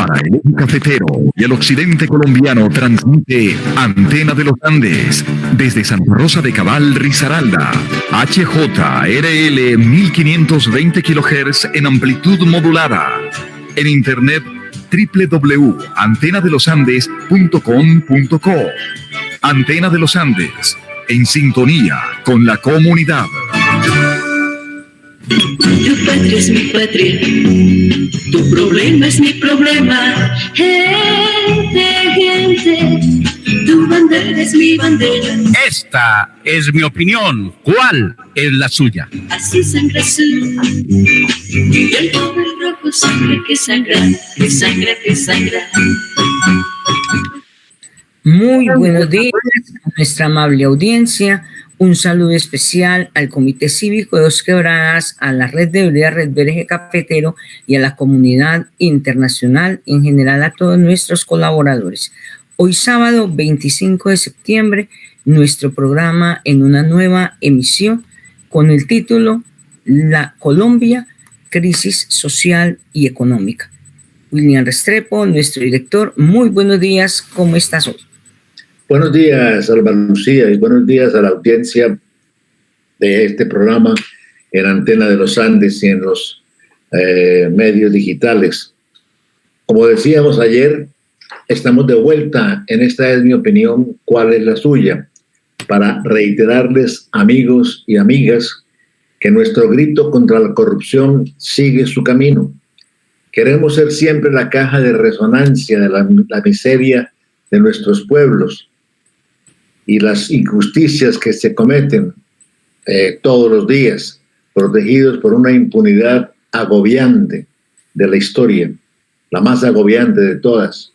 Para el eje cafetero y el occidente colombiano transmite Antena de los Andes desde Santa Rosa de Cabal, Risaralda, HJRL 1520 kHz en amplitud modulada. En internet www.antenadelosandes.com.co. Antena de los Andes, en sintonía con la comunidad. Tu patria es mi patria, tu problema es mi problema. Gente, gente, tu bandera es mi bandera. Esta es mi opinión. ¿Cuál es la suya? Así sangre azul y el pobre rojo, sangre que sangra, que sangra, que sangra. Muy buenos días a nuestra amable audiencia. Un saludo especial al Comité Cívico de Dos Quebradas, a la Red de Unidad Red Eje Cafetero y a la comunidad internacional, en general a todos nuestros colaboradores. Hoy sábado 25 de septiembre, nuestro programa en una nueva emisión con el título La Colombia, crisis social y económica. William Restrepo, nuestro director, muy buenos días, ¿cómo estás hoy? Buenos días, Alba Lucía, y buenos días a la audiencia de este programa en Antena de los Andes y en los medios digitales. Como decíamos ayer, estamos de vuelta en Esta es mi opinión, ¿cuál es la suya? Para reiterarles, amigos y amigas, que nuestro grito contra la corrupción sigue su camino. Queremos ser siempre la caja de resonancia de la miseria de nuestros pueblos y las injusticias que se cometen todos los días, protegidos por una impunidad agobiante de la historia, la más agobiante de todas.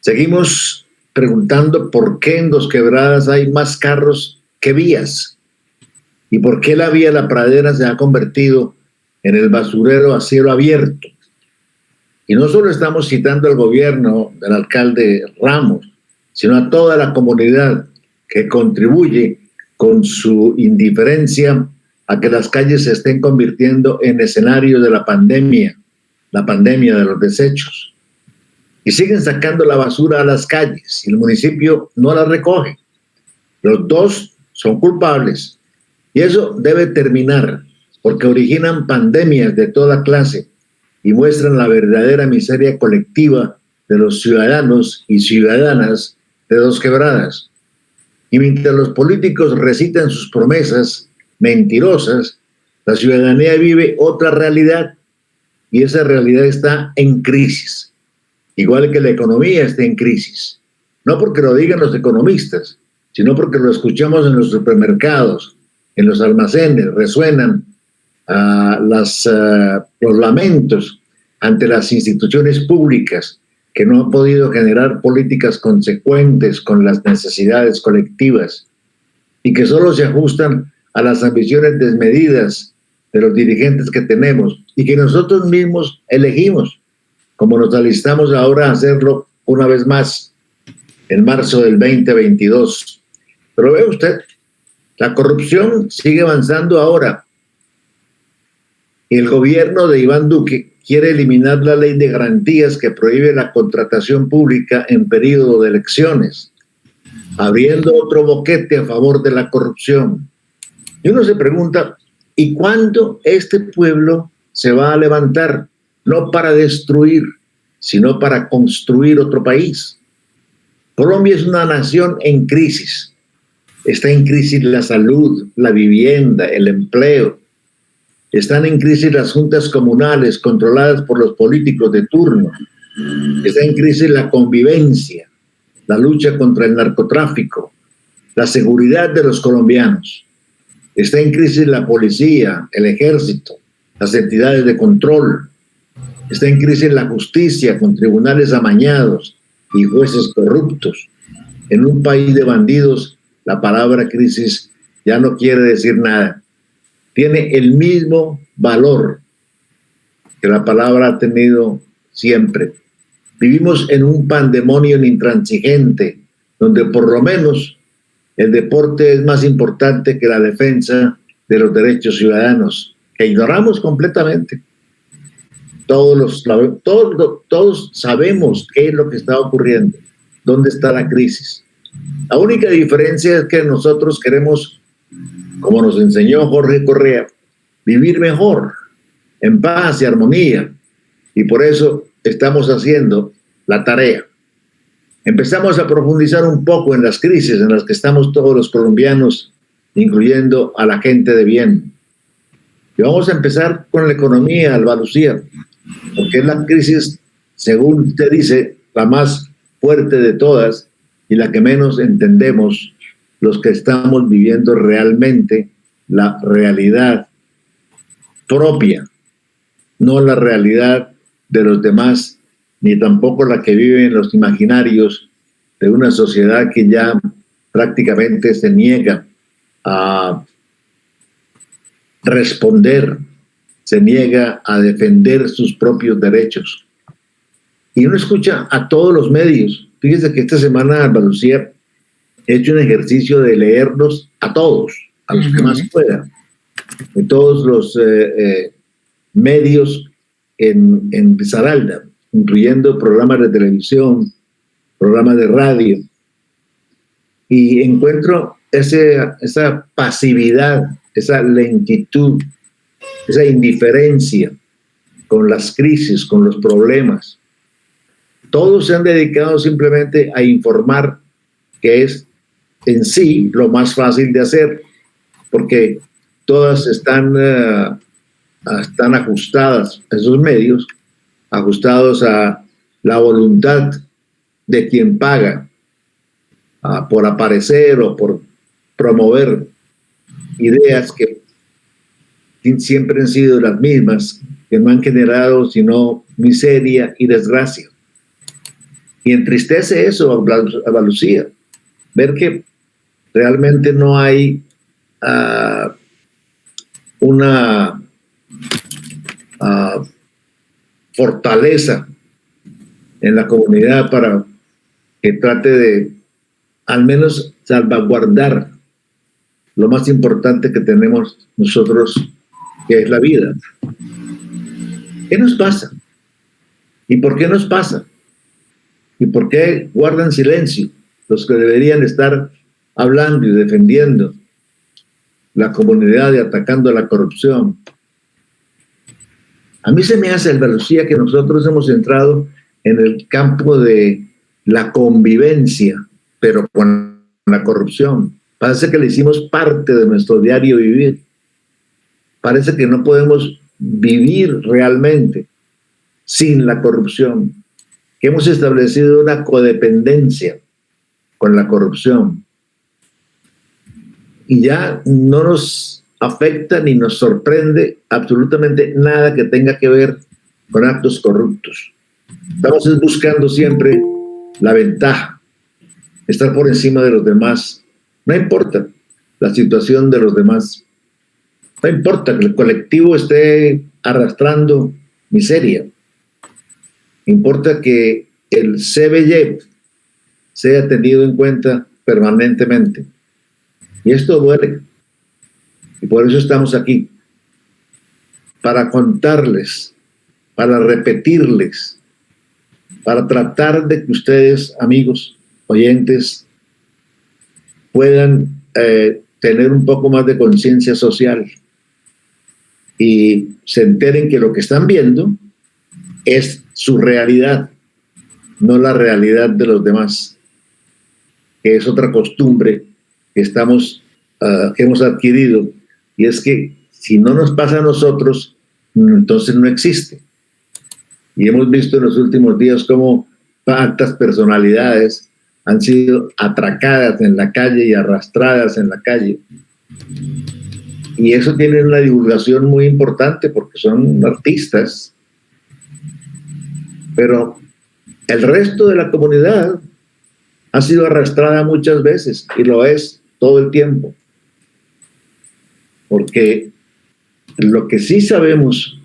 Seguimos preguntando por qué en Dos Quebradas hay más carros que vías y por qué la vía La Pradera se ha convertido en el basurero a cielo abierto. Y no solo estamos citando al gobierno del alcalde Ramos, sino a toda la comunidad que contribuye con su indiferencia a que las calles se estén convirtiendo en escenario de la pandemia de los desechos. Y siguen sacando la basura a las calles y el municipio no la recoge. Los dos son culpables y eso debe terminar porque originan pandemias de toda clase y muestran la verdadera miseria colectiva de los ciudadanos y ciudadanas de Dos Quebradas. Y mientras los políticos recitan sus promesas mentirosas, la ciudadanía vive otra realidad y esa realidad está en crisis, igual que la economía está en crisis. No porque lo digan los economistas, sino porque lo escuchamos en los supermercados, en los almacenes, resuenan los lamentos ante las instituciones públicas que no han podido generar políticas consecuentes con las necesidades colectivas y que solo se ajustan a las ambiciones desmedidas de los dirigentes que tenemos y que nosotros mismos elegimos, como nos alistamos ahora a hacerlo una vez más en marzo del 2022. Pero ve usted, la corrupción sigue avanzando ahora. El gobierno de Iván Duque quiere eliminar la ley de garantías que prohíbe la contratación pública en periodo de elecciones, abriendo otro boquete a favor de la corrupción. Y uno se pregunta, ¿y cuándo este pueblo se va a levantar? No para destruir, sino para construir otro país. Colombia es una nación en crisis. Está en crisis la salud, la vivienda, el empleo. Están en crisis las juntas comunales controladas por los políticos de turno. Está en crisis la convivencia, la lucha contra el narcotráfico, la seguridad de los colombianos. Está en crisis la policía, el ejército, las entidades de control. Está en crisis la justicia con tribunales amañados y jueces corruptos. En un país de bandidos, la palabra crisis ya no quiere decir nada. Tiene el mismo valor que la palabra ha tenido siempre. Vivimos en un pandemonio intransigente, donde por lo menos el deporte es más importante que la defensa de los derechos ciudadanos, que ignoramos completamente. Todos sabemos qué es lo que está ocurriendo, dónde está la crisis. La única diferencia es que nosotros queremos, como nos enseñó Jorge Correa, vivir mejor, en paz y armonía. Y por eso estamos haciendo la tarea. Empezamos a profundizar un poco en las crisis en las que estamos todos los colombianos, incluyendo a la gente de bien. Y vamos a empezar con la economía, Alba Lucía, porque es la crisis, según usted dice, la más fuerte de todas y la que menos entendemos los que estamos viviendo realmente la realidad propia, no la realidad de los demás, ni tampoco la que viven los imaginarios de una sociedad que ya prácticamente se niega a responder, se niega a defender sus propios derechos. Y uno escucha a todos los medios. Fíjese que esta semana, Alba Lucía, he hecho un ejercicio de leerlos a todos, a los que más pueda, de todos los medios en Risaralda, incluyendo programas de televisión, programas de radio, y encuentro esa pasividad, esa lentitud, esa indiferencia con las crisis, con los problemas. Todos se han dedicado simplemente a informar, que es en sí lo más fácil de hacer, porque todas están ajustadas, esos medios, ajustados a la voluntad de quien paga por aparecer o por promover ideas que siempre han sido las mismas, que no han generado sino miseria y desgracia. Y entristece eso a Lucía, ver que realmente no hay una fortaleza en la comunidad para que trate de al menos salvaguardar lo más importante que tenemos nosotros, que es la vida. ¿Qué nos pasa? ¿Y por qué nos pasa? ¿Y por qué guardan silencio los que deberían estar hablando y defendiendo la comunidad y atacando la corrupción? A mí se me hace, Alba Lucía, que nosotros hemos entrado en el campo de la convivencia, pero con la corrupción. Parece que le hicimos parte de nuestro diario vivir. Parece que no podemos vivir realmente sin la corrupción, que hemos establecido una codependencia con la corrupción. Y ya no nos afecta ni nos sorprende absolutamente nada que tenga que ver con actos corruptos. Estamos buscando siempre la ventaja, estar por encima de los demás. No importa la situación de los demás. No importa que el colectivo esté arrastrando miseria. Importa que el CBY sea tenido en cuenta permanentemente. Y esto duele. Y por eso estamos aquí. Para contarles, para repetirles, para tratar de que ustedes, amigos, oyentes, puedan tener un poco más de conciencia social y se enteren que lo que están viendo es su realidad, no la realidad de los demás, que es otra costumbre que que hemos adquirido, y es que si no nos pasa a nosotros, entonces no existe. Y hemos visto en los últimos días cómo tantas personalidades han sido atracadas en la calle y arrastradas en la calle. Y eso tiene una divulgación muy importante porque son artistas. Pero el resto de la comunidad ha sido arrastrada muchas veces y lo es todo el tiempo. Porque lo que sí sabemos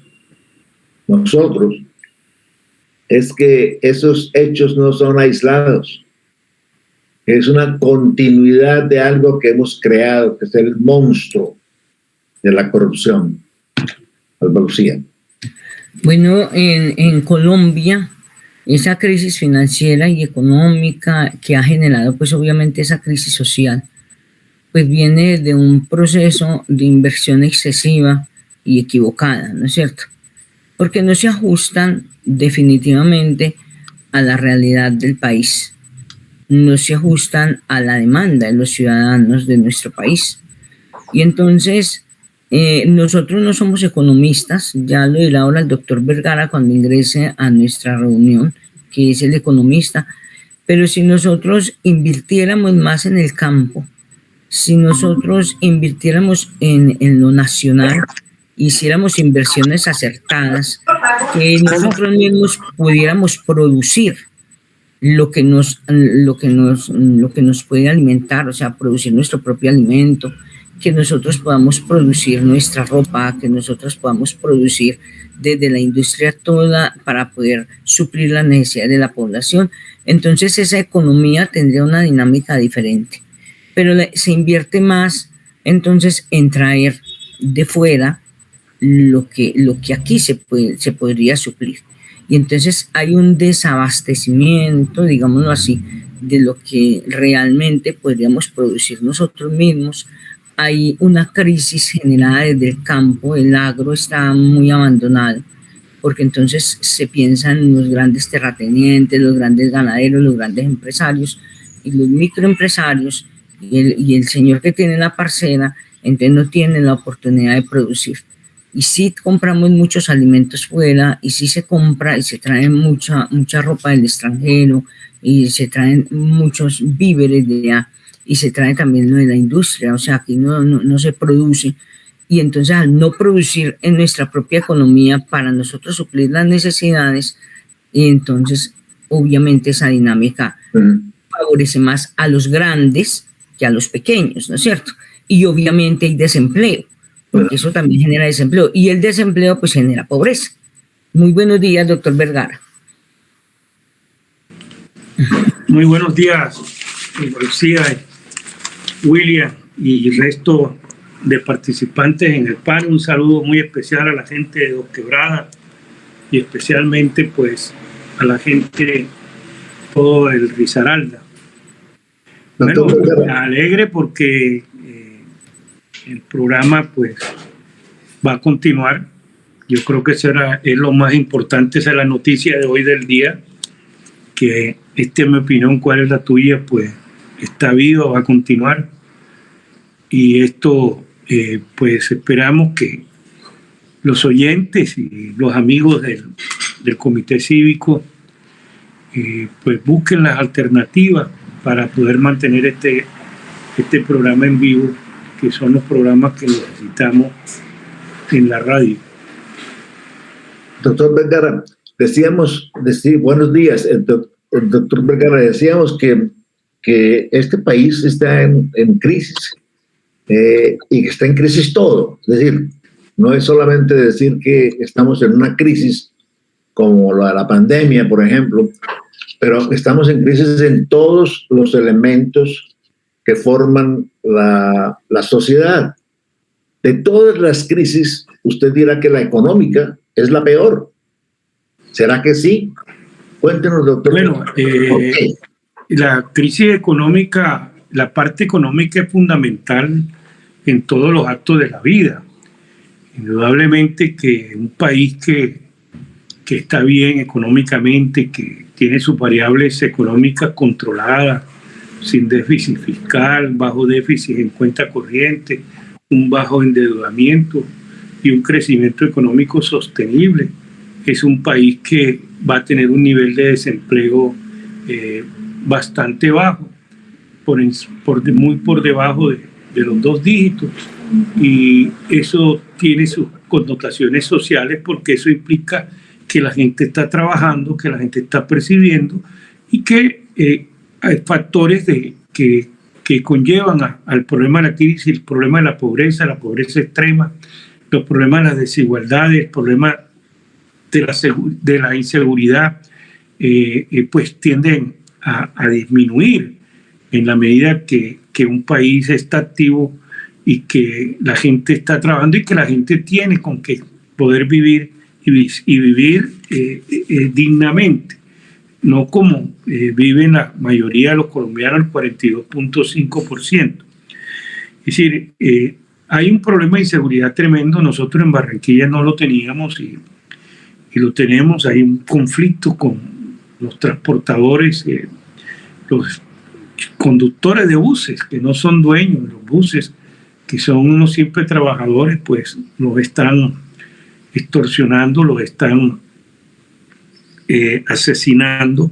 nosotros es que esos hechos no son aislados. Es una continuidad de algo que hemos creado, que es el monstruo de la corrupción. Alba Lucía. Bueno, en Colombia, esa crisis financiera y económica que ha generado, pues obviamente esa crisis social, pues viene de un proceso de inversión excesiva y equivocada, ¿no es cierto? Porque no se ajustan definitivamente a la realidad del país, no se ajustan a la demanda de los ciudadanos de nuestro país. Y entonces, nosotros no somos economistas, ya lo dirá ahora el doctor Vergara cuando ingrese a nuestra reunión, que es el economista, pero si nosotros invirtiéramos más en el campo, si nosotros invirtiéramos en lo nacional, hiciéramos inversiones acertadas, que nosotros mismos pudiéramos producir lo que nos puede alimentar, o sea, producir nuestro propio alimento, que nosotros podamos producir nuestra ropa, que nosotros podamos producir desde la industria toda para poder suplir las necesidades de la población. Entonces esa economía tendría una dinámica diferente, pero se invierte más entonces en traer de fuera lo que aquí se podría suplir. Y entonces hay un desabastecimiento, digámoslo así, de lo que realmente podríamos producir nosotros mismos. Hay una crisis generada desde el campo, el agro está muy abandonado, porque entonces se piensa en los grandes terratenientes, los grandes ganaderos, los grandes empresarios y los microempresarios y el señor que tiene la parcela, entonces no tiene la oportunidad de producir. Y sí compramos muchos alimentos fuera, y sí se compra y se trae mucha ropa del extranjero, y se traen muchos víveres de allá, y se trae también lo de la industria, o sea, aquí no se produce. Y entonces al no producir en nuestra propia economía para nosotros suplir las necesidades, y entonces obviamente esa dinámica favorece más a los grandes que a los pequeños, ¿no es cierto? Y obviamente hay desempleo, porque eso también genera desempleo, y el desempleo pues genera pobreza. Muy buenos días, doctor Vergara. Muy buenos días, Lucía, William y el resto de participantes en el panel. Un saludo muy especial a la gente de Dos Quebradas y especialmente pues a la gente todo el Risaralda. Bueno, me alegre porque el programa pues va a continuar. Yo creo que es lo más importante, esa es la noticia de hoy del día, que en mi opinión, ¿cuál es la tuya? Pues está vivo, va a continuar. Y esto pues esperamos que los oyentes y los amigos del Comité Cívico pues busquen las alternativas para poder mantener este programa en vivo, que son los programas que necesitamos en la radio. Doctor Vergara, buenos días, el doctor Vergara, decíamos que este país está en crisis y que está en crisis todo. Es decir, no es solamente decir que estamos en una crisis como la de la pandemia, por ejemplo, pero estamos en crisis en todos los elementos que forman la sociedad. De todas las crisis, usted dirá que la económica es la peor. ¿Será que sí? Cuéntenos, doctor. Bueno, la crisis económica, la parte económica es fundamental en todos los actos de la vida. Indudablemente que un país que está bien económicamente, que tiene sus variables económicas controladas, sin déficit fiscal, bajo déficit en cuenta corriente, un bajo endeudamiento y un crecimiento económico sostenible, es un país que va a tener un nivel de desempleo bastante bajo, muy por debajo de los 2 dígitos, y eso tiene sus connotaciones sociales porque eso implica que la gente está trabajando, que la gente está percibiendo y que hay factores que conllevan al problema de la crisis, el problema de la pobreza extrema, los problemas de las desigualdades, el problema de la inseguridad, pues tienden a disminuir en la medida que un país está activo y que la gente está trabajando y que la gente tiene con qué poder vivir y vivir dignamente, no como viven la mayoría de los colombianos, el 42.5%. Es decir, hay un problema de inseguridad tremendo. Nosotros en Barranquilla no lo teníamos y lo tenemos. Hay un conflicto con los transportadores, los conductores de buses, que no son dueños de los buses, que son unos simples trabajadores, pues los están extorsionando, los están asesinando,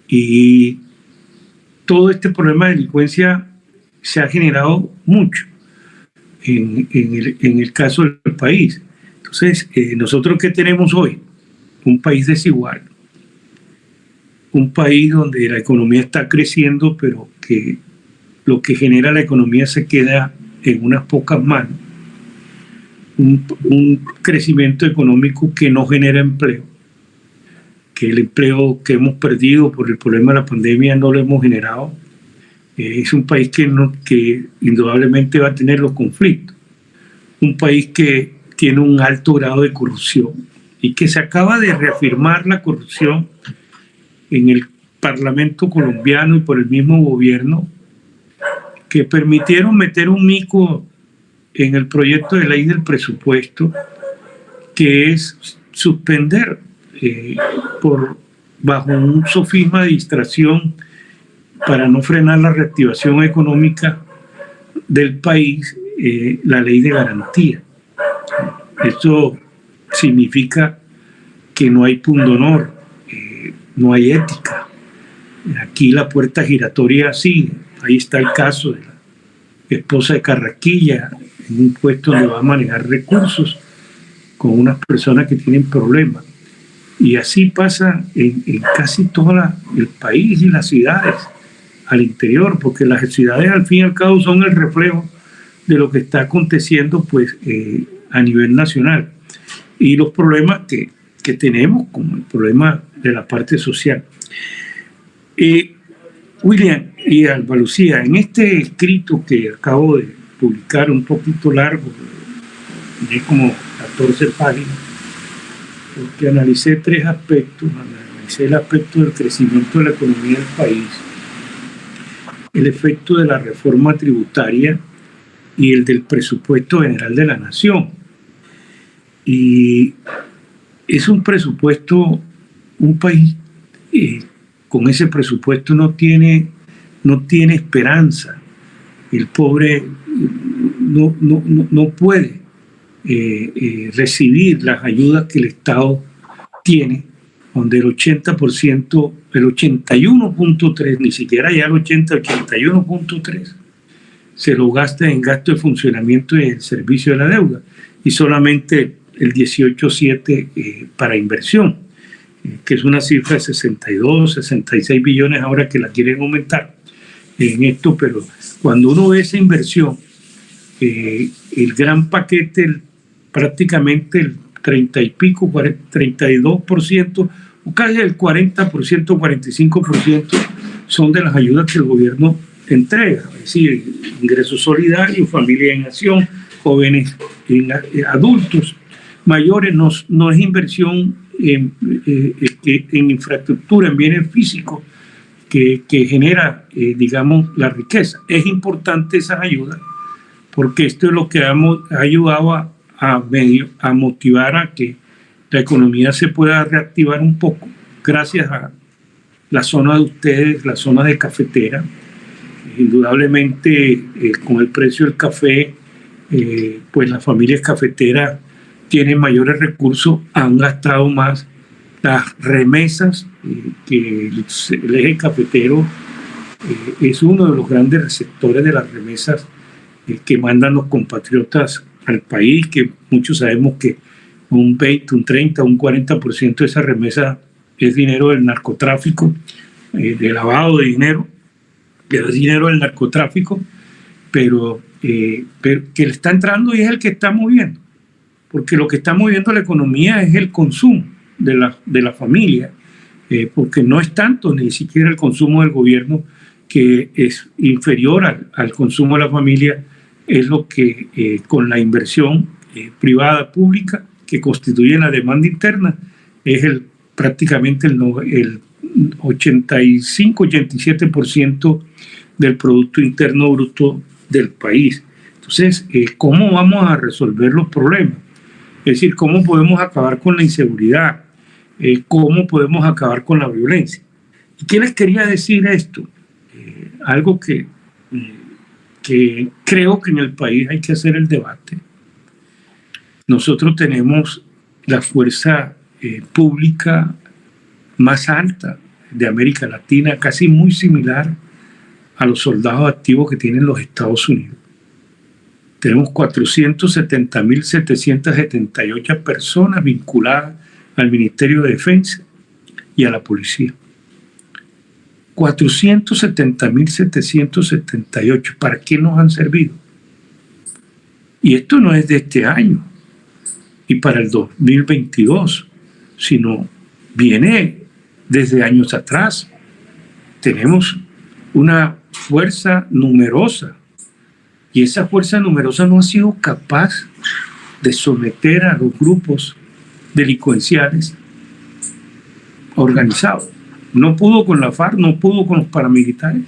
y todo este problema de delincuencia se ha generado mucho en el caso del país. Entonces, nosotros ¿qué tenemos hoy? Un país desigual, un país donde la economía está creciendo, pero que lo que genera la economía se queda en unas pocas manos, un crecimiento económico que no genera empleo, que el empleo que hemos perdido por el problema de la pandemia no lo hemos generado. Es un país que indudablemente va a tener los conflictos, un país que tiene un alto grado de corrupción y que se acaba de reafirmar la corrupción en el Parlamento colombiano y por el mismo gobierno, que permitieron meter un mico en el proyecto de ley del presupuesto, que es suspender bajo un sofisma de distracción para no frenar la reactivación económica del país, la ley de garantía. Esto significa que no hay pundonor, no hay ética. Aquí la puerta giratoria sigue. Ahí está el caso de la esposa de Carrasquilla, en un puesto donde va a manejar recursos con unas personas que tienen problemas. Y así pasa en casi todo el país y las ciudades al interior, porque las ciudades al fin y al cabo son el reflejo de lo que está aconteciendo pues, a nivel nacional. Y los problemas que tenemos, como el problema de la parte social. William y Alba Lucía, en este escrito que acabo de publicar, un poquito largo, de como 14 páginas, porque analicé 3 aspectos. Analicé el aspecto del crecimiento de la economía del país, el efecto de la reforma tributaria y el del presupuesto general de la nación. Y es un presupuesto, un país con ese presupuesto no tiene esperanza. El pobre no puede recibir las ayudas que el Estado tiene, donde el 80%, el 81.3%, ni siquiera ya el 81.3%, se lo gasta en gasto de funcionamiento y el servicio de la deuda, y solamente el 18.7% para inversión, que es una cifra de 62, 66 billones ahora que la quieren aumentar en esto. Pero cuando uno ve esa inversión, el gran paquete, prácticamente el 30 y pico, 32%, o casi el 40%, 45% son de las ayudas que el gobierno entrega, es decir, ingreso solidario, familia en acción, jóvenes, adultos mayores. No es inversión en infraestructura, en bienes físicos que genera, digamos, la riqueza. Es importante esas ayudas, porque esto es lo que ha ayudado a motivar a que la economía se pueda reactivar un poco, gracias a la zona de ustedes, la zona de cafetera. Indudablemente, con el precio del café, pues las familias cafeteras tienen mayores recursos, han gastado más. Las remesas, que el eje cafetero es uno de los grandes receptores de las remesas que mandan los compatriotas al país, que muchos sabemos que un 20, un 30, un 40% de esa remesa es dinero del narcotráfico, de lavado de dinero, que es dinero del narcotráfico, pero que le está entrando y es el que está moviendo, porque lo que está moviendo la economía es el consumo de la familia, porque no es tanto ni siquiera el consumo del gobierno, que es inferior al consumo de la familia, es lo que con la inversión privada, pública, que constituyen la demanda interna es prácticamente el 85-87% del Producto Interno Bruto del país. Entonces, ¿cómo vamos a resolver los problemas? Es decir, ¿cómo podemos acabar con la inseguridad? ¿Cómo podemos acabar con la violencia? ¿Y qué les quería decir esto? Algo que creo que en el país hay que hacer el debate. Nosotros tenemos la fuerza pública más alta de América Latina, casi muy similar a los soldados activos que tienen los Estados Unidos. Tenemos 470.778 personas vinculadas al Ministerio de Defensa y a la policía. 470.778. ¿Para qué nos han servido? Y esto no es de este año y para el 2022, sino viene desde años atrás. Tenemos una fuerza numerosa y esa fuerza numerosa no ha sido capaz de someter a los grupos delincuenciales organizados. No pudo con la FARC, no pudo con los paramilitares,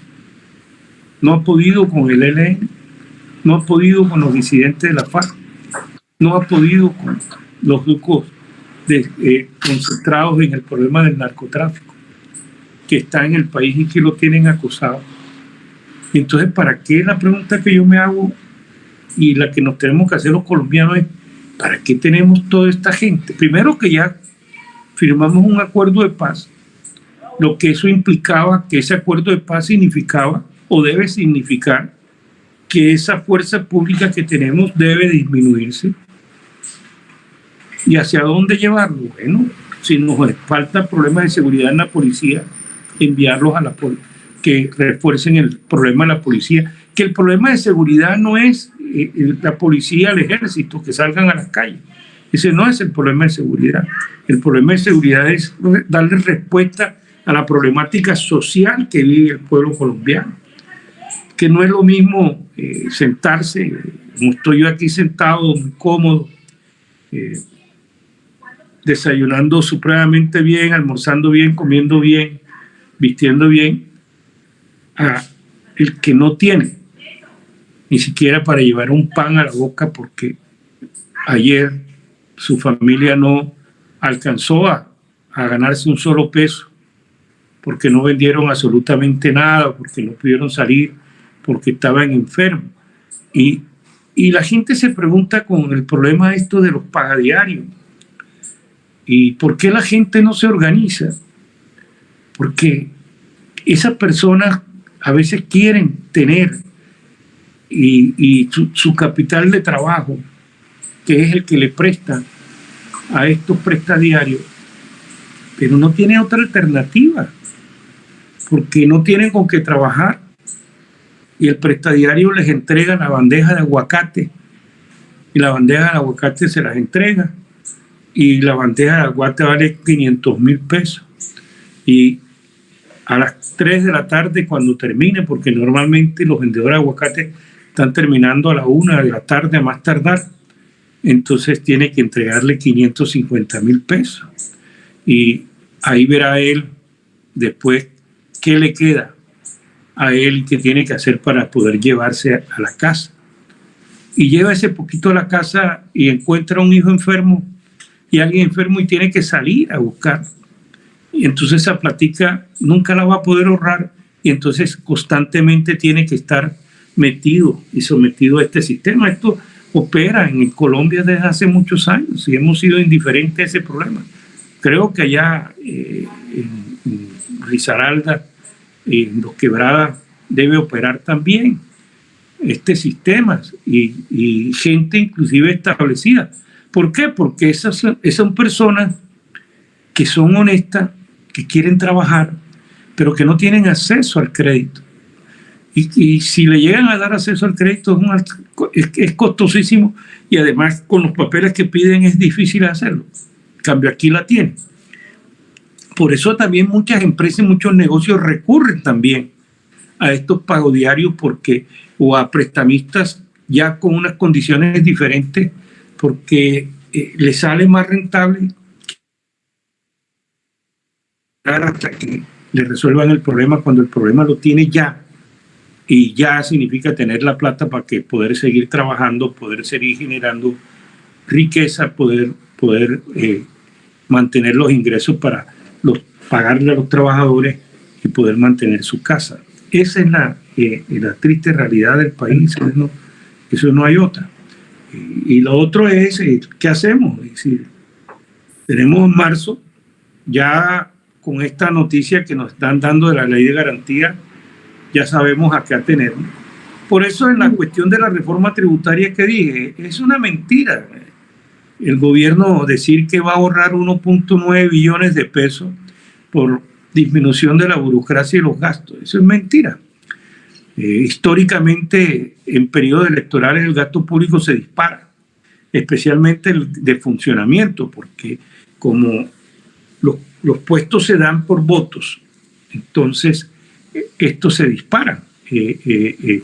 no ha podido con el ELN, no ha podido con los disidentes de la FARC, no ha podido con los grupos concentrados en el problema del narcotráfico que está en el país y que lo tienen acosado. Entonces, ¿para qué? La pregunta que yo me hago y la que nos tenemos que hacer los colombianos es: ¿para qué tenemos toda esta gente? Primero, que ya firmamos un acuerdo de paz, lo que eso implicaba, que ese acuerdo de paz significaba o debe significar que esa fuerza pública que tenemos debe disminuirse. ¿Y hacia dónde llevarlo? Bueno, si nos falta problemas de seguridad en la policía, enviarlos a la que refuercen el problema de la policía. Que el problema de seguridad no es la policía, el ejército, que salgan a las calles. Ese no es el problema de seguridad. El problema de seguridad es darle respuesta a la problemática social que vive el pueblo colombiano. Que no es lo mismo sentarse, como estoy yo aquí sentado, muy cómodo, desayunando supremamente bien, almorzando bien, comiendo bien, vistiendo bien, a el que no tiene ni siquiera para llevar un pan a la boca porque ayer su familia no alcanzó a ganarse un solo peso, porque no vendieron absolutamente nada, porque no pudieron salir, porque estaban enfermos. Y la gente se pregunta con el problema esto de los pagadiarios. ¿Y por qué la gente no se organiza? Porque esas personas a veces quieren tener y su capital de trabajo, que es el que le presta a estos prestadiarios, pero no tiene otra alternativa, porque no tienen con qué trabajar. Y el prestadiario les entrega la bandeja de aguacate, y la bandeja de aguacate se las entrega, y la bandeja de aguacate vale 500.000 pesos. Y a las 3 de la tarde, cuando termine, porque normalmente los vendedores de aguacate están terminando a la 1 de la tarde a más tardar, entonces tiene que entregarle 550.000 pesos. Y ahí verá él después qué le queda a él y qué tiene que hacer para poder llevarse a la casa. Y lleva ese poquito a la casa y encuentra un hijo enfermo y alguien enfermo y tiene que salir a buscar. Y entonces esa platica nunca la va a poder ahorrar y entonces constantemente tiene que estar metido y sometido a este sistema. Esto opera en Colombia desde hace muchos años y hemos sido indiferentes a ese problema. Creo que allá en Risaralda, en Los Quebradas, debe operar también este sistema y gente inclusive establecida. ¿Por qué? Porque esas son personas que son honestas, que quieren trabajar, pero que no tienen acceso al crédito. Y si le llegan a dar acceso al crédito es costosísimo y además con los papeles que piden es difícil hacerlo. En cambio aquí la tienen. Por eso también muchas empresas y muchos negocios recurren también a estos pagodiarios o a prestamistas ya con unas condiciones diferentes, porque le sale más rentable hasta que le resuelvan el problema cuando el problema lo tiene ya. Y ya significa tener la plata para que poder seguir trabajando, poder seguir generando riqueza, poder mantener los ingresos para pagarle a los trabajadores y poder mantener su casa. Esa es la triste realidad del país. Eso no hay otra. Y lo otro es, ¿qué hacemos? Es decir, tenemos en marzo, ya con esta noticia que nos están dando de la ley de garantía, ya sabemos a qué atenernos. Por eso en la cuestión de la reforma tributaria que dije, es una mentira el gobierno decir que va a ahorrar 1.9 billones de pesos por disminución de la burocracia y los gastos. Eso es mentira. Históricamente, en periodos electorales el gasto público se dispara, especialmente el de funcionamiento, porque como los puestos se dan por votos, entonces estos se disparan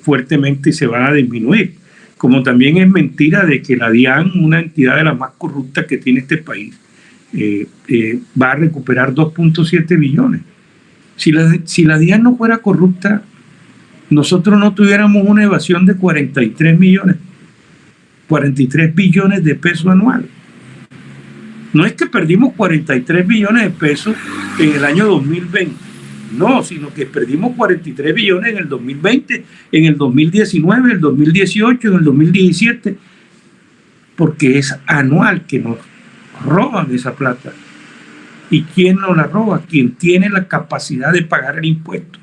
fuertemente y se van a disminuir. Como también es mentira de que la DIAN, una entidad de las más corruptas que tiene este país, va a recuperar 2.7 billones. Si la DIAN no fuera corrupta, nosotros no tuviéramos una evasión de 43 billones de pesos anuales. No es que perdimos 43 billones de pesos en el año 2020, no, sino que perdimos 43 billones en el 2020, en el 2019, en el 2018, en el 2017, porque es anual que nos roban esa plata. ¿Y quién nos la roba? Quien tiene la capacidad de pagar el impuesto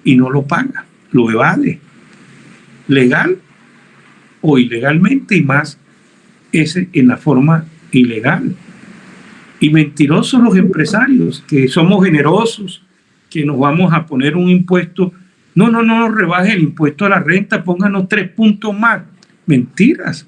y no lo paga, lo evade, legal o ilegalmente, y más en la forma ilegal. Y mentirosos los empresarios, que somos generosos, que nos vamos a poner un impuesto. No rebaje el impuesto a la renta, pónganos 3 puntos más. Mentiras,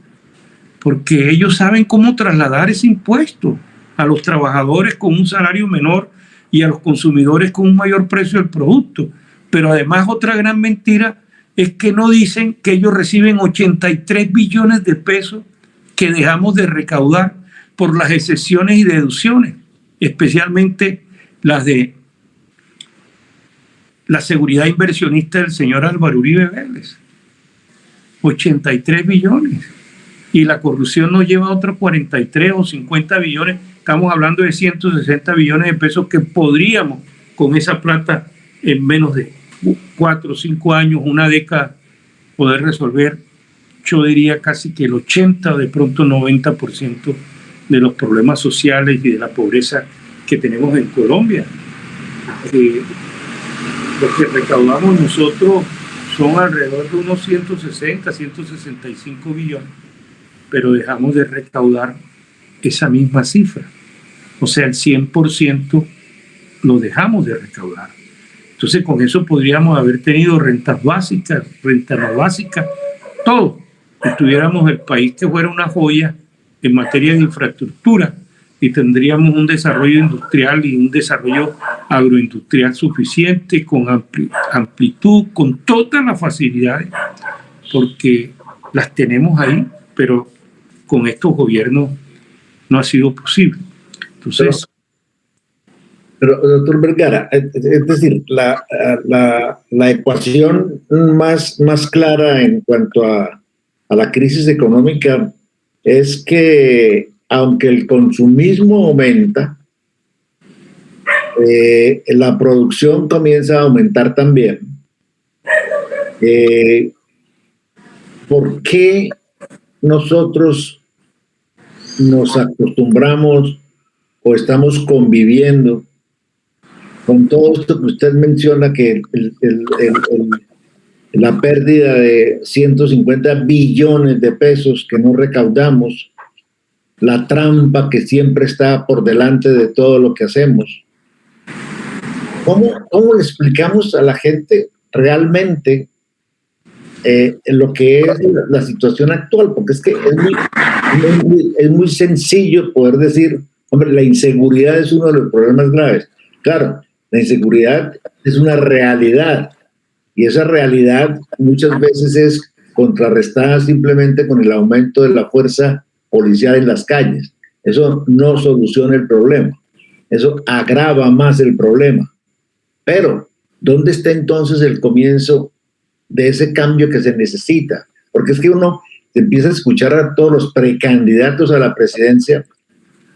porque ellos saben cómo trasladar ese impuesto a los trabajadores con un salario menor y a los consumidores con un mayor precio del producto. Pero además otra gran mentira es que no dicen que ellos reciben 83 billones de pesos que dejamos de recaudar por las excepciones y deducciones, especialmente las de la seguridad inversionista del señor Álvaro Uribe Vélez. 83 billones. Y la corrupción nos lleva a otros 43 o 50 billones. Estamos hablando de 160 billones de pesos que podríamos, con esa plata, en menos de 4 o 5 años, una década, poder resolver, yo diría casi que el 80 o de pronto 90% de los problemas sociales y de la pobreza que tenemos en Colombia. Lo que recaudamos nosotros son alrededor de unos 160, 165 billones, pero dejamos de recaudar esa misma cifra. O sea, el 100% lo dejamos de recaudar. Entonces, con eso podríamos haber tenido rentas básicas, renta no básica, todo. Y tuviéramos el país que fuera una joya en materia de infraestructura, y tendríamos un desarrollo industrial y un desarrollo agroindustrial suficiente, con amplitud, con todas las facilidades, porque las tenemos ahí, pero con estos gobiernos no ha sido posible. Entonces, pero doctor Vergara, es decir, la ecuación más clara en cuanto a la crisis económica es que aunque el consumismo aumenta, la producción comienza a aumentar también. ¿Por qué nosotros nos acostumbramos o estamos conviviendo con todo esto que usted menciona, que la pérdida de 150 billones de pesos que no recaudamos, la trampa que siempre está por delante de todo lo que hacemos? ¿Cómo le explicamos a la gente realmente lo que es la situación actual? Porque es que es muy sencillo poder decir, hombre, la inseguridad es uno de los problemas graves. Claro, la inseguridad es una realidad, y esa realidad muchas veces es contrarrestada simplemente con el aumento de la fuerza policial en las calles. eso no soluciona el problema, eso agrava más el problema. Pero, ¿dónde está entonces el comienzo de ese cambio que se necesita? Porque es que uno empieza a escuchar a todos los precandidatos a la presidencia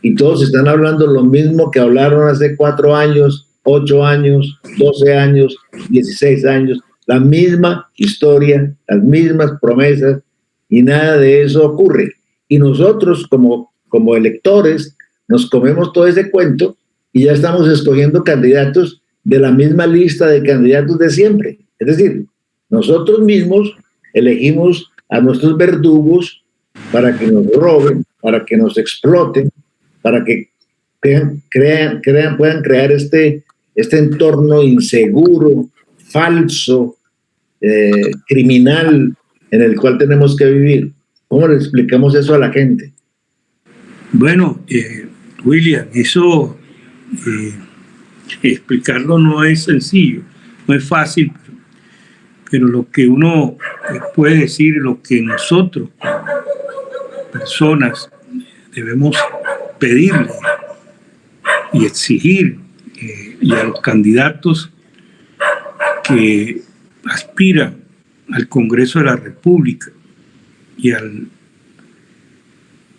y todos están hablando lo mismo que hablaron hace 4 años, 8 años, 12 años, 16 años, la misma historia, las mismas promesas, y nada de eso ocurre. Y nosotros como electores nos comemos todo ese cuento y ya estamos escogiendo candidatos de la misma lista de candidatos de siempre. Es decir, nosotros mismos elegimos a nuestros verdugos para que nos roben, para que nos exploten, para que puedan crear este entorno inseguro, falso, criminal en el cual tenemos que vivir. ¿Cómo le explicamos eso a la gente? Bueno, William, eso explicarlo no es sencillo, no es fácil, pero lo que uno puede decir, lo que nosotros, personas, debemos pedirle y exigir y a los candidatos que aspiran al Congreso de la República y a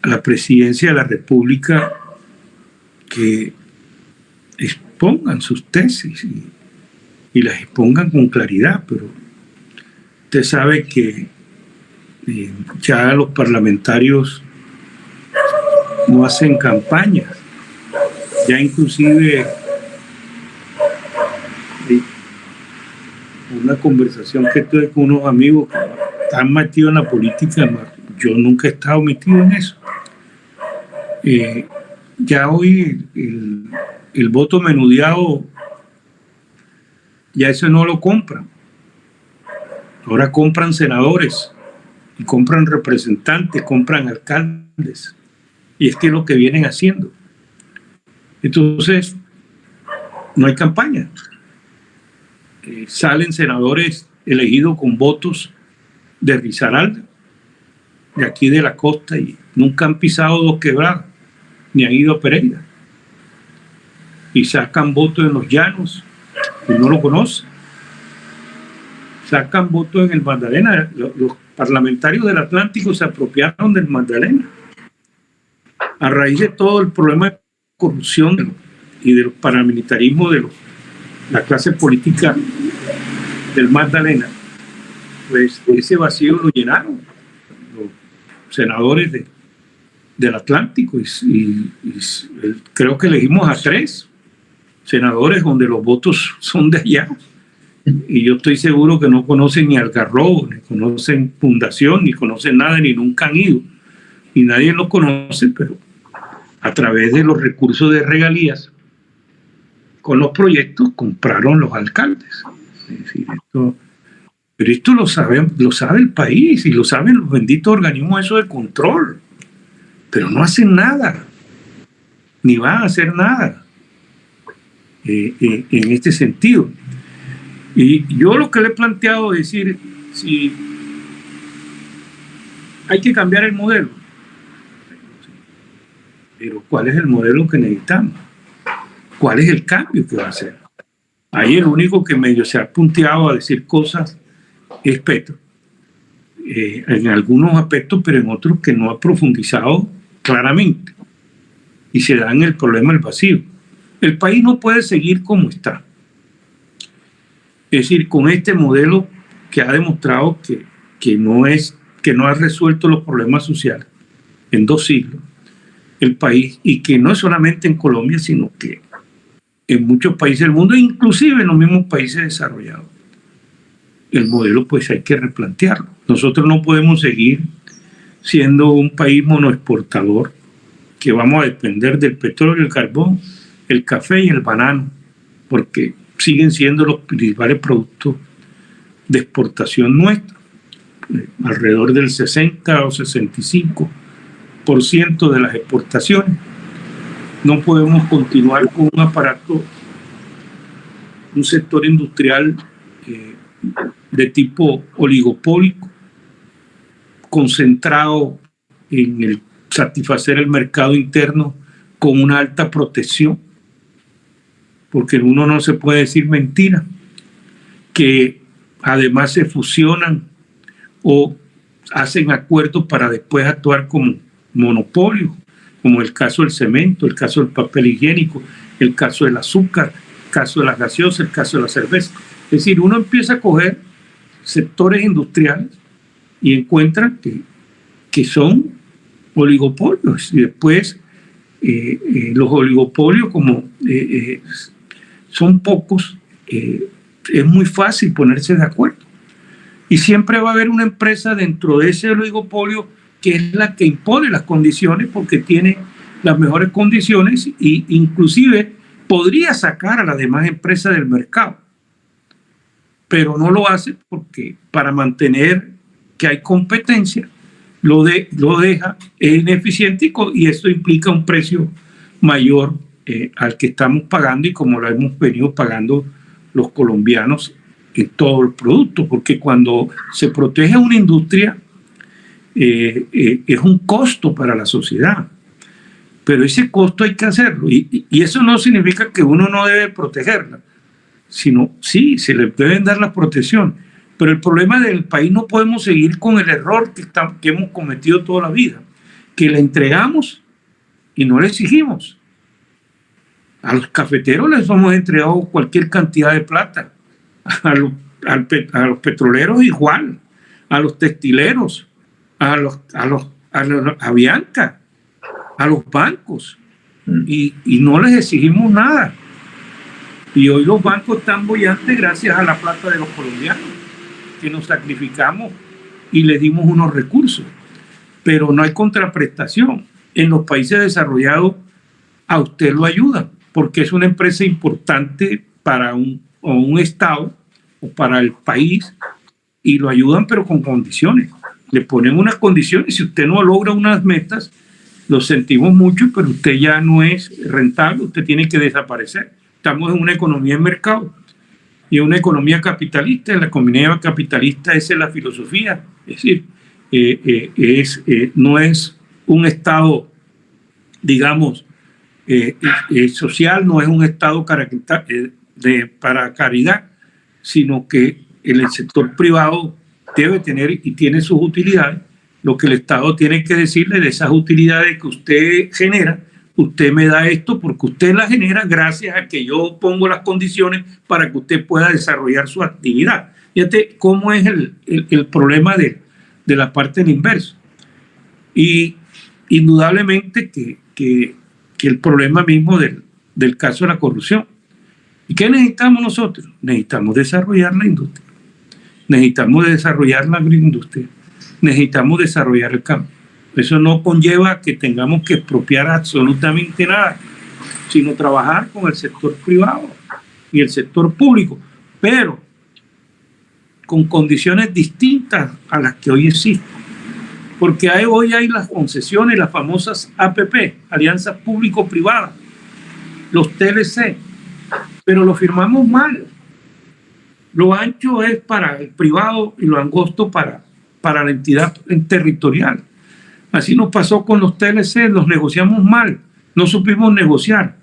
la presidencia de la República, que expongan sus tesis y las expongan con claridad. Pero usted sabe que ya los parlamentarios no hacen campañas, ya inclusive una conversación que tuve con unos amigos que están metidos en la política, yo nunca he estado metido en eso. Ya hoy el voto menudeado, ya eso no lo compran. Ahora compran senadores, y compran representantes, compran alcaldes. Y es que es lo que vienen haciendo. Entonces, no hay campaña. Salen senadores elegidos con votos de Risaralda, de aquí de la costa, y nunca han pisado Dos Quebradas, ni han ido a Pereira. Y sacan votos en los llanos, que no lo conocen. Sacan votos en el Magdalena. Los parlamentarios del Atlántico se apropiaron del Magdalena a raíz de todo el problema de corrupción y del paramilitarismo de la clase política del Magdalena. Pues ese vacío lo llenaron los senadores del Atlántico, y creo que elegimos a 3 senadores donde los votos son de allá, y yo estoy seguro que no conocen ni Algarrobo, ni conocen Fundación, ni conocen nada, ni nunca han ido, y nadie los conoce, pero a través de los recursos de regalías con los proyectos compraron los alcaldes. Es decir, pero esto lo sabe el país y lo saben los benditos organismos esos de control, pero no hacen nada, ni van a hacer nada en este sentido. Y yo lo que le he planteado es decir, si hay que cambiar el modelo, pero ¿cuál es el modelo que necesitamos? ¿Cuál es el cambio que va a hacer? Ahí el único que medio se ha punteado a decir cosas es Petro, en algunos aspectos, pero en otros que no ha profundizado claramente, y se da en el problema del vacío. El país no puede seguir como está. Es decir, con este modelo que ha demostrado que no ha resuelto los problemas sociales en 2 siglos, el país, y que no es solamente en Colombia, sino que en muchos países del mundo, inclusive en los mismos países desarrollados. El modelo pues hay que replantearlo. Nosotros no podemos seguir siendo un país monoexportador, que vamos a depender del petróleo, el carbón, el café y el banano, porque siguen siendo los principales productos de exportación nuestra. Alrededor del 60 o 65% de las exportaciones. No podemos continuar con un aparato, un sector industrial de tipo oligopólico, concentrado en el satisfacer el mercado interno con una alta protección, porque uno no se puede decir mentira, que además se fusionan o hacen acuerdos para después actuar como monopolio, como el caso del cemento, el caso del papel higiénico, el caso del azúcar, el caso de las gaseosas, el caso de la cerveza. Es decir, uno empieza a coger sectores industriales y encuentra que son oligopolios, y después los oligopolios, como son pocos, es muy fácil ponerse de acuerdo. Y siempre va a haber una empresa dentro de ese oligopolio que es la que impone las condiciones, porque tiene las mejores condiciones e inclusive podría sacar a las demás empresas del mercado. Pero no lo hace porque para mantener que hay competencia lo deja ineficiente, y esto implica un precio mayor al que estamos pagando y como lo hemos venido pagando los colombianos en todo el producto, porque cuando se protege una industria es un costo para la sociedad, pero ese costo hay que hacerlo, y eso no significa que uno no debe protegerla, sino sí, se le deben dar la protección, pero el problema del país, no podemos seguir con el error que hemos cometido toda la vida, que le entregamos y no le exigimos. A los cafeteros les hemos entregado cualquier cantidad de plata, a los petroleros igual, a los textileros, a Bianca, a los bancos, y no les exigimos nada. Y hoy los bancos están bollantes gracias a la plata de los colombianos, que nos sacrificamos y les dimos unos recursos. Pero no hay contraprestación. En los países desarrollados a usted lo ayudan, porque es una empresa importante para un estado o para el país, y lo ayudan pero con condiciones. Le ponen unas condiciones. Si usted no logra unas metas, lo sentimos mucho, pero usted ya no es rentable, usted tiene que desaparecer. Estamos en una economía de mercado y una economía capitalista. En la economía capitalista esa es la filosofía. Es decir, no es un estado, digamos, social, no es un estado para caridad, sino que el sector privado debe tener y tiene sus utilidades. Lo que el Estado tiene que decirle de esas utilidades que usted genera: usted me da esto porque usted la genera gracias a que yo pongo las condiciones para que usted pueda desarrollar su actividad. Fíjate cómo es el problema de la parte del inverso. Y indudablemente que el problema mismo del caso de la corrupción. ¿Y qué necesitamos nosotros? Necesitamos desarrollar la industria. Necesitamos desarrollar la agroindustria. Necesitamos desarrollar el campo. Eso no conlleva que tengamos que expropiar absolutamente nada, sino trabajar con el sector privado y el sector público, pero con condiciones distintas a las que hoy existen. Porque hoy hay las concesiones, las famosas APP, alianzas público-privadas, los TLC, pero lo firmamos mal. Lo ancho es para el privado y lo angosto para la entidad territorial. Así nos pasó con los TLC, los negociamos mal, no supimos negociar.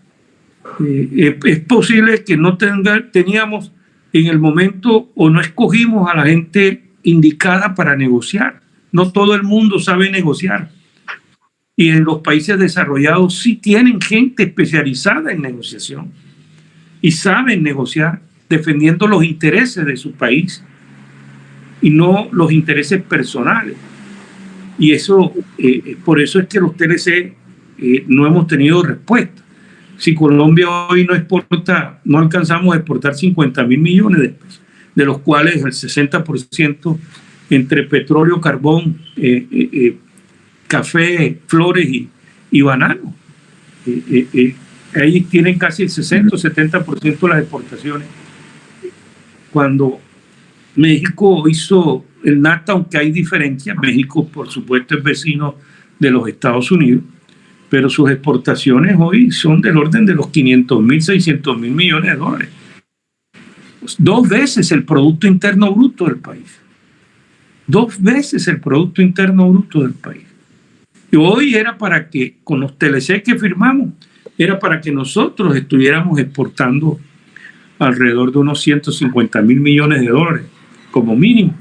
Es posible que no teníamos en el momento, o no escogimos a la gente indicada para negociar. No todo el mundo sabe negociar. Y en los países desarrollados sí tienen gente especializada en negociación y saben negociar defendiendo los intereses de su país y no los intereses personales. Y eso, por eso es que los TLC no hemos tenido respuesta. Si Colombia hoy no alcanzamos a exportar 50.000 millones de pesos, de los cuales el 60% entre petróleo, carbón, café, flores y banano. Ahí tienen casi el 60 o 70% de las exportaciones. Cuando México hizo el NAFTA, aunque hay diferencias, México por supuesto es vecino de los Estados Unidos, pero sus exportaciones hoy son del orden de los 500.000, 600.000 millones de dólares. 2 veces el Producto Interno Bruto del país. 2 veces el Producto Interno Bruto del país. Y hoy era para que, con los TLC que firmamos, era para que nosotros estuviéramos exportando alrededor de unos 150.000 millones de dólares como mínimo,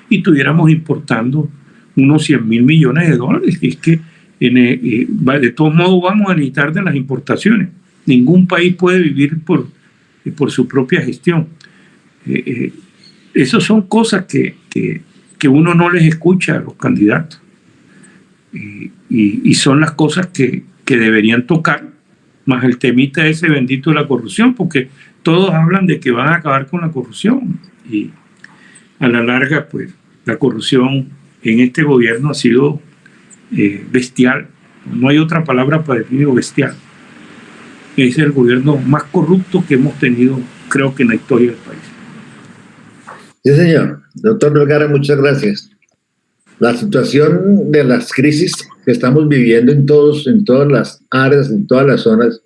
y estuviéramos importando unos 100.000 millones de dólares. Y es que de todos modos vamos a necesitar de las importaciones. Ningún país puede vivir por su propia gestión. Esas son cosas que uno no les escucha a los candidatos. Y son las cosas que deberían tocar, más el temita ese bendito de la corrupción, porque todos hablan de que van a acabar con la corrupción, y a la larga pues la corrupción en este gobierno ha sido bestial. No hay otra palabra para definir bestial. Es el gobierno más corrupto que hemos tenido, creo que en la historia del país. Sí, señor. Doctor Vergara, muchas gracias. La situación de las crisis que estamos viviendo en todas las áreas, en todas las zonas,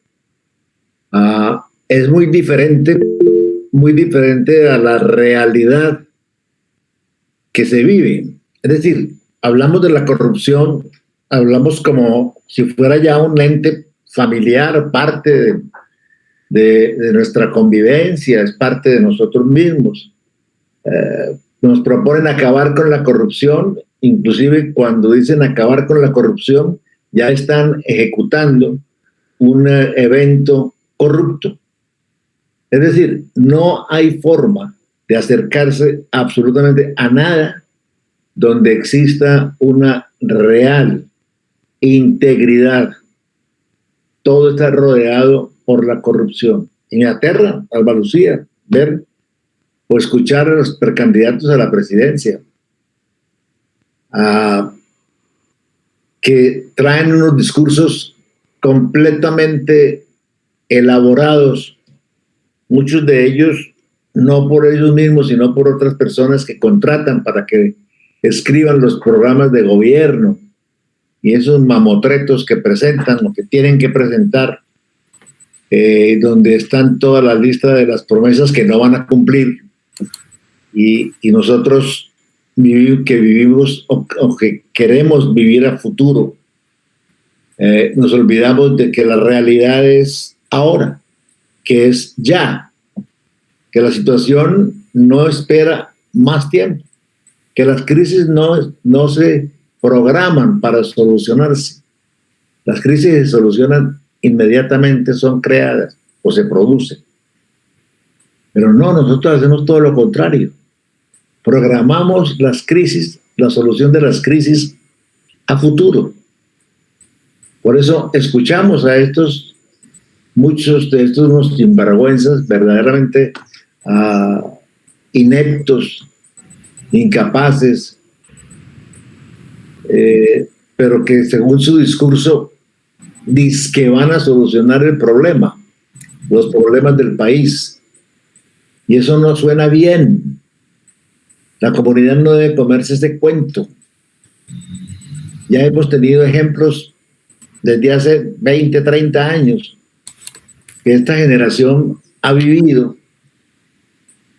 es muy diferente a la realidad que se vive. Es decir, hablamos de la corrupción, hablamos como si fuera ya un ente familiar, parte de nuestra convivencia, es parte de nosotros mismos. Nos proponen acabar con la corrupción, inclusive cuando dicen acabar con la corrupción, ya están ejecutando un evento corrupto. Es decir, no hay forma de acercarse absolutamente a nada donde exista una real integridad. Todo está rodeado por la corrupción. Inglaterra, Alba Lucía, ver o escuchar a los precandidatos a la presidencia, que traen unos discursos completamente elaborados, muchos de ellos no por ellos mismos, sino por otras personas que contratan para que escriban los programas de gobierno, y esos mamotretos que presentan o que tienen que presentar, donde están toda la lista de las promesas que no van a cumplir, y nosotros que vivimos o que queremos vivir a futuro, nos olvidamos de que la realidad es ahora, que es ya, que la situación no espera más tiempo, que las crisis no se programan para solucionarse. Las crisis se solucionan inmediatamente, son creadas o se producen. Pero no, nosotros hacemos todo lo contrario. Programamos las crisis, la solución de las crisis a futuro. Por eso escuchamos a muchos de estos unos sinvergüenzas verdaderamente ineptos, incapaces, pero que según su discurso dicen que van a solucionar el problema, los problemas del país. Y eso no suena bien. La comunidad no debe comerse ese cuento. Ya hemos tenido ejemplos desde hace 20, 30 años que esta generación ha vivido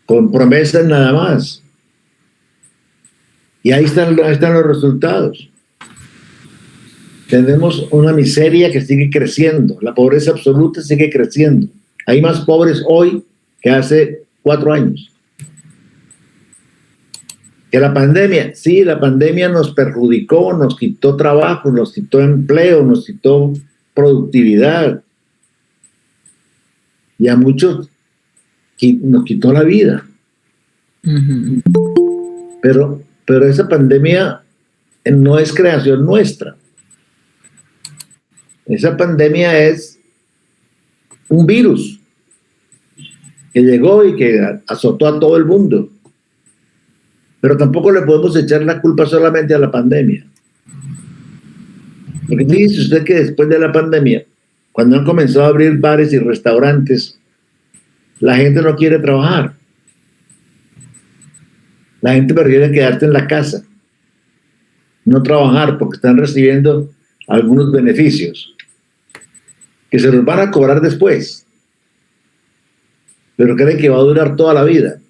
con promesas nada más. Y ahí están los resultados. Tenemos una miseria que sigue creciendo. La pobreza absoluta sigue creciendo. Hay más pobres hoy que hace 4 años. Que la pandemia, sí, la pandemia nos perjudicó, nos quitó trabajo, nos quitó empleo, nos quitó productividad. Y a muchos nos quitó la vida. Uh-huh. Pero esa pandemia no es creación nuestra. Esa pandemia es un virus que llegó y que azotó a todo el mundo. Pero tampoco le podemos echar la culpa solamente a la pandemia. Porque dice usted que después de la pandemia, cuando han comenzado a abrir bares y restaurantes, la gente no quiere trabajar. La gente prefiere quedarse en la casa, no trabajar, porque están recibiendo algunos beneficios que se los van a cobrar después, pero creen que va a durar toda la vida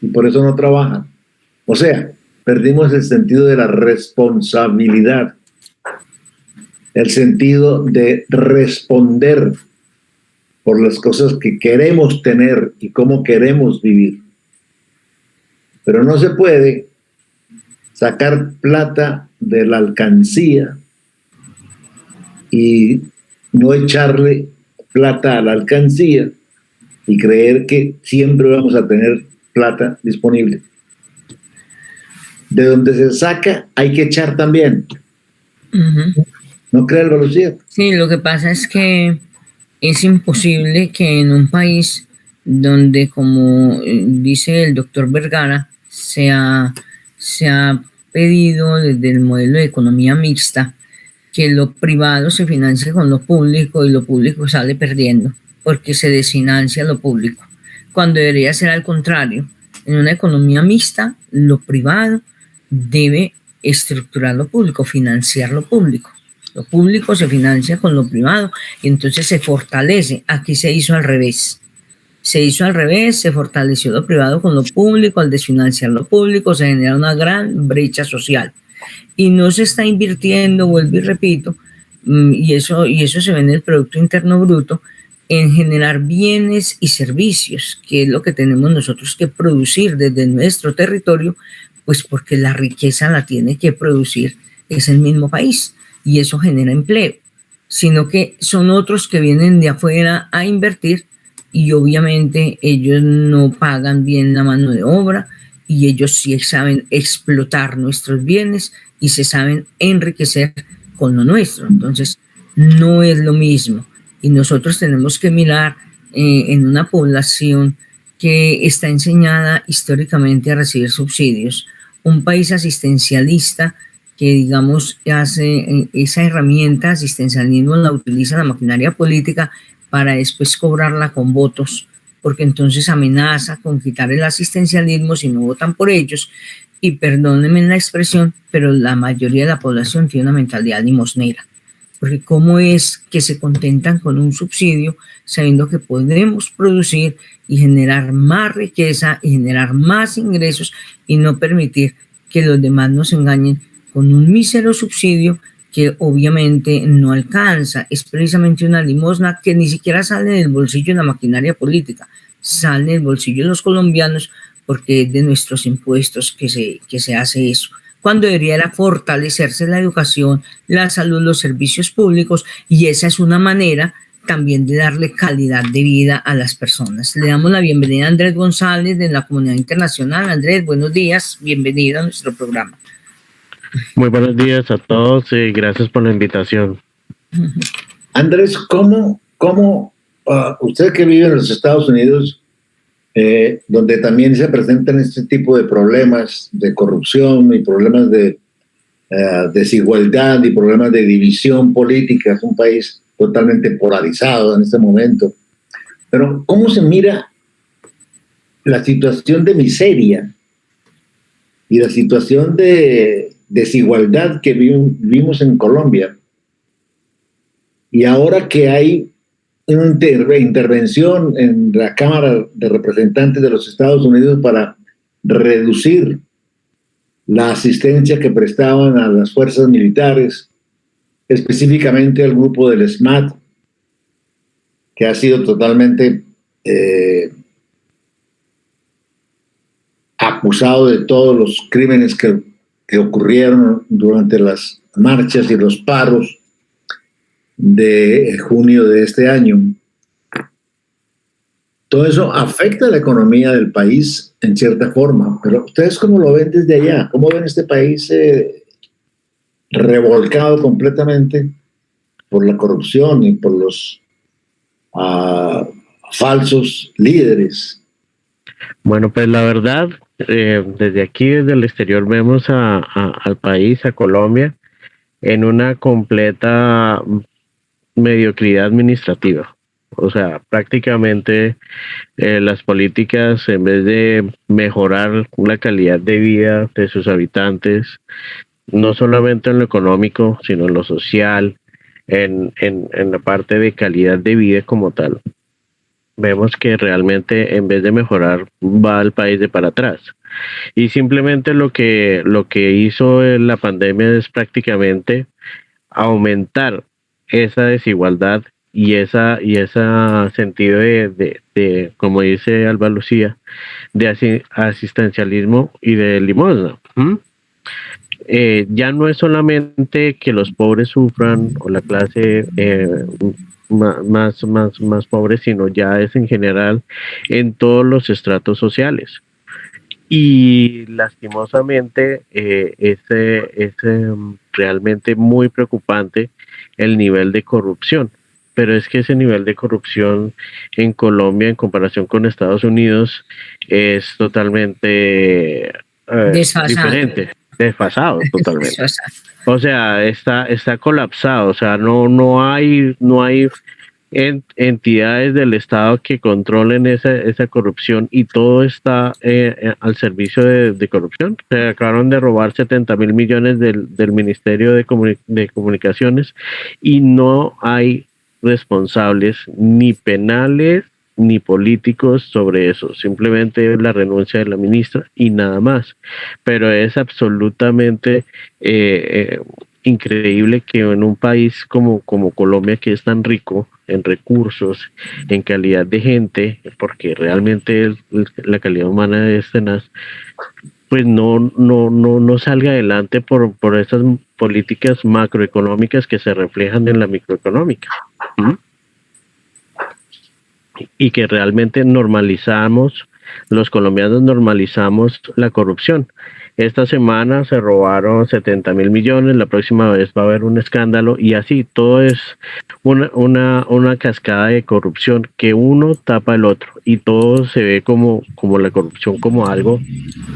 y por eso no trabajan. O sea, perdimos el sentido de la responsabilidad. el sentido de responder por las cosas que queremos tener y cómo queremos vivir. Pero no se puede sacar plata de la alcancía y no echarle plata a la alcancía y creer que siempre vamos a tener plata disponible. De donde se saca hay que echar también. Ujú. ¿No cree, Alba Lucía? Sí, lo que pasa es que es imposible que en un país donde, como dice el doctor Vergara, se ha pedido desde el modelo de economía mixta que lo privado se financie con lo público y lo público sale perdiendo porque se desfinancia lo público, cuando debería ser al contrario. En una economía mixta, lo privado debe estructurar lo público, financiar lo público. Lo público se financia con lo privado y entonces se fortalece. Aquí se hizo al revés. Se fortaleció lo privado con lo público, al desfinanciar lo público se genera una gran brecha social. Y no se está invirtiendo, vuelvo y repito, y eso se ve en el Producto Interno Bruto, en generar bienes y servicios, que es lo que tenemos nosotros que producir desde nuestro territorio, pues porque la riqueza la tiene que producir es el mismo país y eso genera empleo, sino que son otros que vienen de afuera a invertir y obviamente ellos no pagan bien la mano de obra y ellos sí saben explotar nuestros bienes y se saben enriquecer con lo nuestro. Entonces, no es lo mismo. Y nosotros tenemos que mirar en una población que está enseñada históricamente a recibir subsidios. Un país asistencialista que, digamos, hace esa herramienta, asistencialismo, la utiliza la maquinaria política para después cobrarla con votos, porque entonces amenaza con quitar el asistencialismo si no votan por ellos. Y perdónenme la expresión, pero la mayoría de la población tiene una mentalidad limosnera. Porque cómo es que se contentan con un subsidio sabiendo que podemos producir y generar más riqueza y generar más ingresos y no permitir que los demás nos engañen con un mísero subsidio que obviamente no alcanza. Es precisamente una limosna que ni siquiera sale del bolsillo de la maquinaria política, sale del bolsillo de los colombianos porque es de nuestros impuestos que se hace eso, cuando debería fortalecerse la educación, la salud, los servicios públicos, y esa es una manera también de darle calidad de vida a las personas. Le damos la bienvenida a Andrés González de la Comunidad Internacional. Andrés, buenos días, bienvenido a nuestro programa. Muy buenos días a todos y gracias por la invitación. Andrés, ¿cómo usted que vive en los Estados Unidos, donde también se presentan este tipo de problemas de corrupción y problemas de desigualdad y problemas de división política, es un país totalmente polarizado en este momento, pero ¿cómo se mira la situación de miseria y la situación de desigualdad que vimos en Colombia? Y ahora que hay una intervención en la Cámara de Representantes de los Estados Unidos para reducir la asistencia que prestaban a las fuerzas militares, específicamente al grupo del SMAT, que ha sido totalmente acusado de todos los crímenes que ocurrieron durante las marchas y los paros de junio de este año. Todo eso afecta a la economía del país en cierta forma, pero ¿ustedes cómo lo ven desde allá? ¿Cómo ven este país revolcado completamente por la corrupción y por los falsos líderes? Bueno, pues la verdad, desde aquí, desde el exterior, vemos al país, a Colombia, en una completa mediocridad administrativa. O sea, prácticamente las políticas, en vez de mejorar la calidad de vida de sus habitantes, no solamente en lo económico, sino en lo social, en la parte de calidad de vida como tal, vemos que realmente en vez de mejorar va el país de para atrás. Y simplemente lo que hizo la pandemia es prácticamente aumentar esa desigualdad y ese sentido de como dice Alba Lucía, de asistencialismo y de limosna. Ya no es solamente que los pobres sufran o la clase más pobre, sino ya es en general en todos los estratos sociales. Y lastimosamente es realmente muy preocupante el nivel de corrupción. Pero es que ese nivel de corrupción en Colombia, en comparación con Estados Unidos, es totalmente diferente, desfasado totalmente. Desfasado. O sea, está colapsado. O sea, no hay entidades del Estado que controlen esa corrupción, y todo está al servicio de corrupción. Se acabaron de robar 70.000 millones del Ministerio de Comunicaciones, y no hay responsables ni penales ni políticos sobre eso. Simplemente la renuncia de la ministra y nada más. Pero es absolutamente increíble que en un país como Colombia, que es tan rico en recursos, en calidad de gente, porque realmente la calidad humana es tenaz, pues no salga adelante por esas políticas macroeconómicas que se reflejan en la microeconómica. Y que realmente los colombianos normalizamos la corrupción. Esta semana se robaron 70.000 millones, la próxima vez va a haber un escándalo, y así todo es una cascada de corrupción que uno tapa el otro, y todo se ve como la corrupción como algo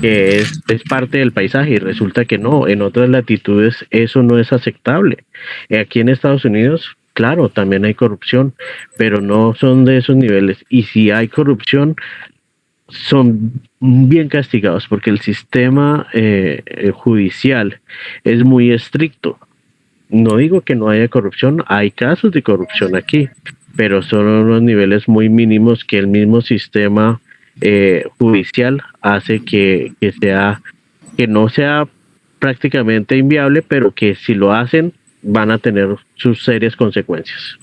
que es parte del paisaje, y resulta que no. En otras latitudes eso no es aceptable. Aquí en Estados Unidos, claro, también hay corrupción, pero no son de esos niveles, y si hay corrupción son bien castigados, porque el sistema judicial es muy estricto. No digo que no haya corrupción, hay casos de corrupción aquí, pero son unos niveles muy mínimos que el mismo sistema judicial hace que no sea prácticamente inviable, pero que si lo hacen van a tener sus serias consecuencias.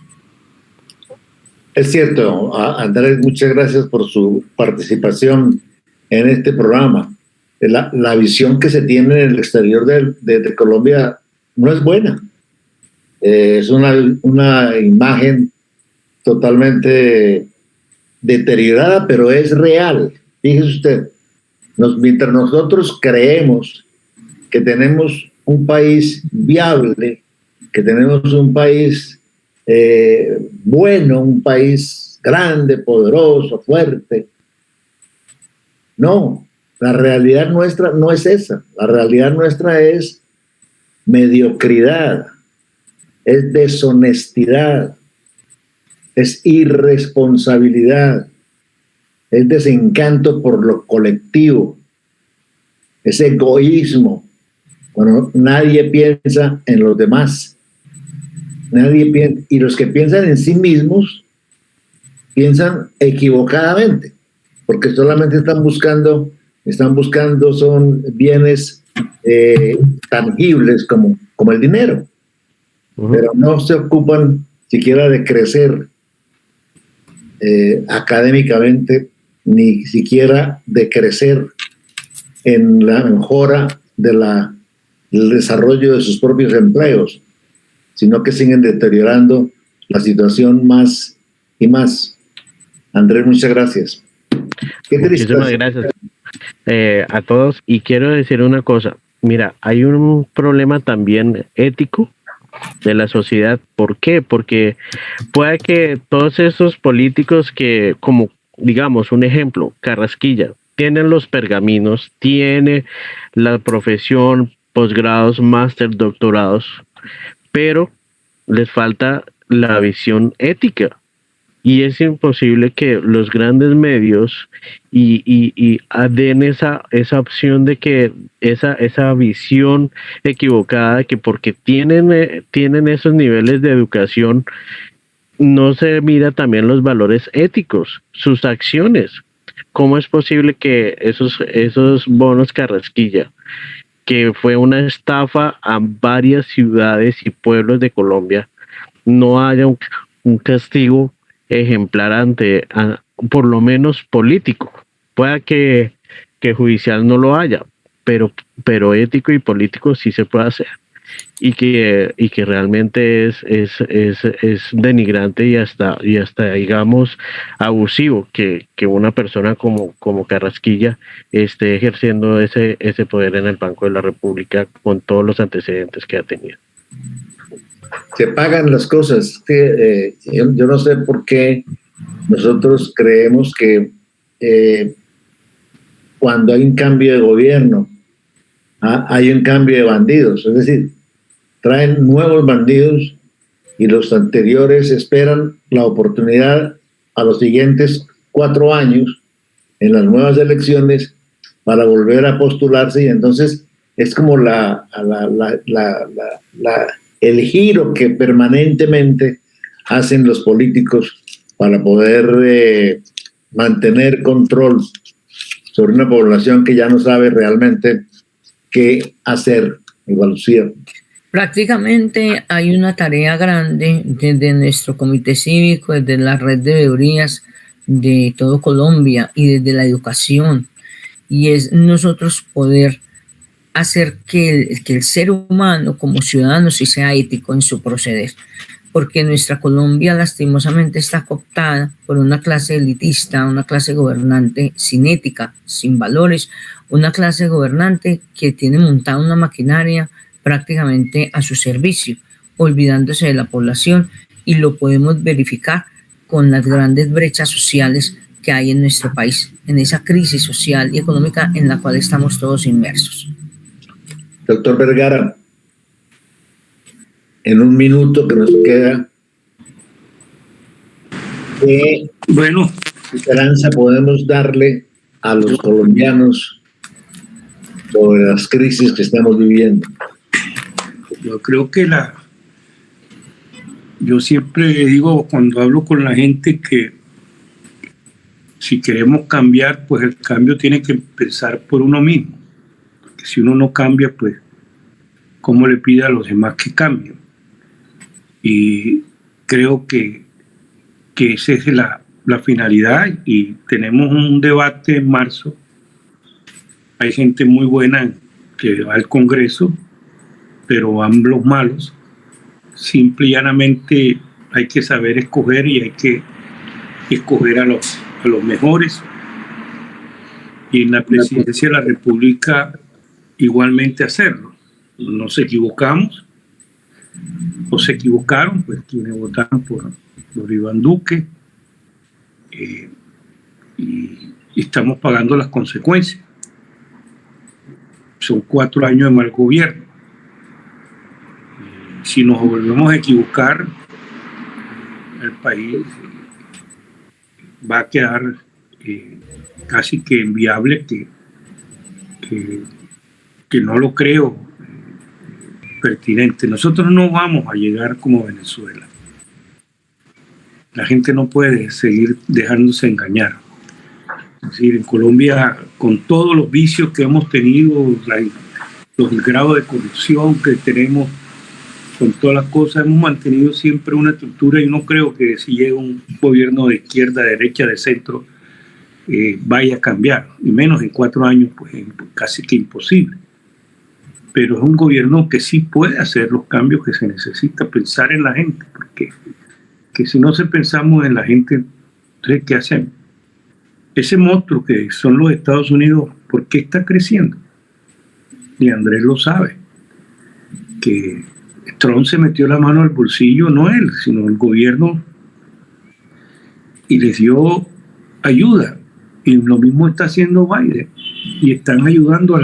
Es cierto, Andrés, muchas gracias por su participación en este programa. La visión que se tiene en el exterior de Colombia no es buena. Es una imagen totalmente deteriorada, pero es real. Fíjese usted, mientras nosotros creemos que tenemos un país viable, que tenemos un país bueno, un país grande, poderoso, fuerte. No, la realidad nuestra no es esa. La realidad nuestra es mediocridad, es deshonestidad, es irresponsabilidad, es desencanto por lo colectivo, es egoísmo. Cuando nadie piensa en los demás. Nadie piensa, y los que piensan en sí mismos piensan equivocadamente, porque solamente están buscando son bienes tangibles como el dinero, pero no se ocupan siquiera de crecer académicamente, ni siquiera de crecer en la mejora del desarrollo de sus propios empleos, sino que siguen deteriorando la situación más y más. Andrés, muchas gracias. Muchísimas gracias a todos. Y quiero decir una cosa. Mira, hay un problema también ético de la sociedad. ¿Por qué? Porque puede que todos esos políticos que, como digamos un ejemplo, Carrasquilla, tienen los pergaminos, tiene la profesión, posgrados, máster, doctorados, pero les falta la visión ética, y es imposible que los grandes medios y den esa opción de que esa visión equivocada, que porque tienen esos niveles de educación no se mira también los valores éticos, sus acciones. ¿Cómo es posible que esos bonos Carrasquilla que fue una estafa a varias ciudades y pueblos de Colombia, no haya un castigo ejemplar por lo menos político. Pueda que judicial no lo haya, pero ético y político sí se puede hacer. Y que realmente es denigrante y hasta digamos abusivo que una persona como Carrasquilla esté ejerciendo ese poder en el Banco de la República con todos los antecedentes que ha tenido. Se pagan las cosas. Yo no sé por qué nosotros creemos que cuando hay un cambio de gobierno hay un cambio de bandidos, es decir, traen nuevos bandidos y los anteriores esperan la oportunidad a los siguientes 4 años en las nuevas elecciones para volver a postularse, y entonces es como el giro que permanentemente hacen los políticos para poder mantener control sobre una población que ya no sabe realmente qué hacer. Igual, Lucía. Prácticamente hay una tarea grande desde nuestro comité cívico, desde la red de veedurías de todo Colombia y desde la educación, y es nosotros poder hacer que el ser humano como ciudadano sí sea ético en su proceder, porque nuestra Colombia lastimosamente está cooptada por una clase elitista, una clase gobernante sin ética, sin valores, una clase gobernante que tiene montada una maquinaria prácticamente a su servicio, olvidándose de la población, y lo podemos verificar con las grandes brechas sociales que hay en nuestro país, en esa crisis social y económica en la cual estamos todos inmersos. Doctor Vergara, en un minuto que nos queda, ¿qué esperanza podemos darle a los colombianos sobre las crisis que estamos viviendo? Yo creo que yo siempre digo cuando hablo con la gente que si queremos cambiar, pues el cambio tiene que empezar por uno mismo. Porque si uno no cambia, pues ¿cómo le pide a los demás que cambien? Y creo que esa es la finalidad, y tenemos un debate en marzo. Hay gente muy buena que va al Congreso, pero van los malos. Simple y llanamente hay que saber escoger, y hay que escoger a los mejores. Y en la presidencia de la República igualmente hacerlo. Nos equivocamos, o se equivocaron, pues quienes votaron por Iván Duque, y estamos pagando las consecuencias. Son 4 años de mal gobierno. Si nos volvemos a equivocar, el país va a quedar casi que inviable, que no lo creo pertinente. Nosotros no vamos a llegar como Venezuela. La gente no puede seguir dejándose engañar. Es decir, en Colombia, con todos los vicios que hemos tenido, los grados de corrupción que tenemos, con todas las cosas, hemos mantenido siempre una estructura, y no creo que si llega un gobierno de izquierda, de derecha, de centro, vaya a cambiar, y menos en 4 años, pues casi que imposible. Pero es un gobierno que sí puede hacer los cambios que se necesita, pensar en la gente, porque que si no se pensamos en la gente, entonces ¿qué hacemos? Ese monstruo que son los Estados Unidos, ¿por qué está creciendo? Y Andrés lo sabe, que Trump se metió la mano al bolsillo, no él, sino el gobierno, y les dio ayuda. Y lo mismo está haciendo Biden, y están ayudando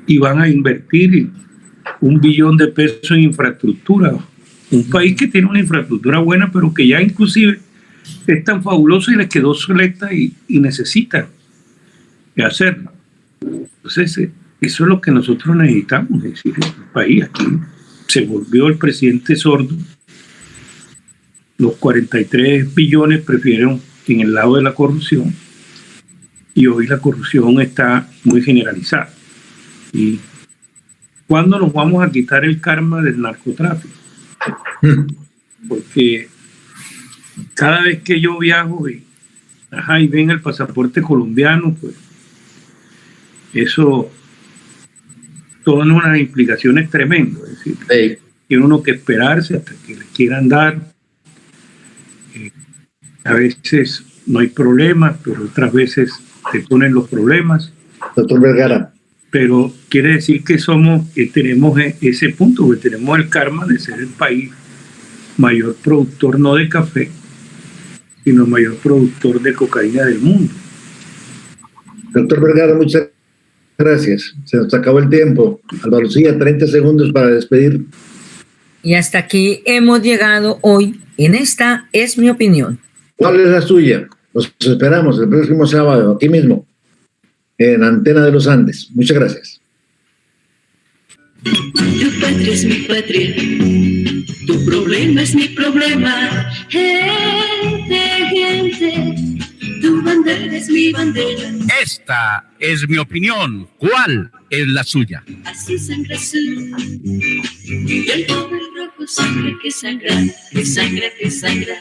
y van a invertir $1 billón de pesos en infraestructura. Un país que tiene una infraestructura buena, pero que ya inclusive es tan fabuloso y les quedó selecta y necesita hacerlo. Entonces, eso es lo que nosotros necesitamos, es decir, el país aquí se volvió el presidente sordo. Los 43 billones prefirieron en el lado de la corrupción, y hoy la corrupción está muy generalizada. Y ¿cuándo nos vamos a quitar el karma del narcotráfico? Porque cada vez que yo viajo y ven el pasaporte colombiano, pues eso son unas implicaciones tremendas. Es decir, tiene uno que esperarse hasta que le quieran dar. A veces no hay problemas, pero otras veces se ponen los problemas. Doctor Vergara. Pero quiere decir que tenemos ese punto, que tenemos el karma de ser el país mayor productor, no de café, sino mayor productor de cocaína del mundo. Doctor Vergara, muchas gracias. Se nos acabó el tiempo. Álvaro Lucía, 30 segundos para despedir. Y hasta aquí hemos llegado hoy en Esta es mi opinión. ¿Cuál es la suya? Los esperamos el próximo sábado, aquí mismo, en Antena de los Andes. Muchas gracias. Tu patria es mi patria, tu problema es mi problema. Gente, gente, tu bandera es mi bandera. Esta es mi opinión. ¿Cuál es la suya? Así sangre azul y el pobre rojo, sangre que sangra, que sangra, que sangra.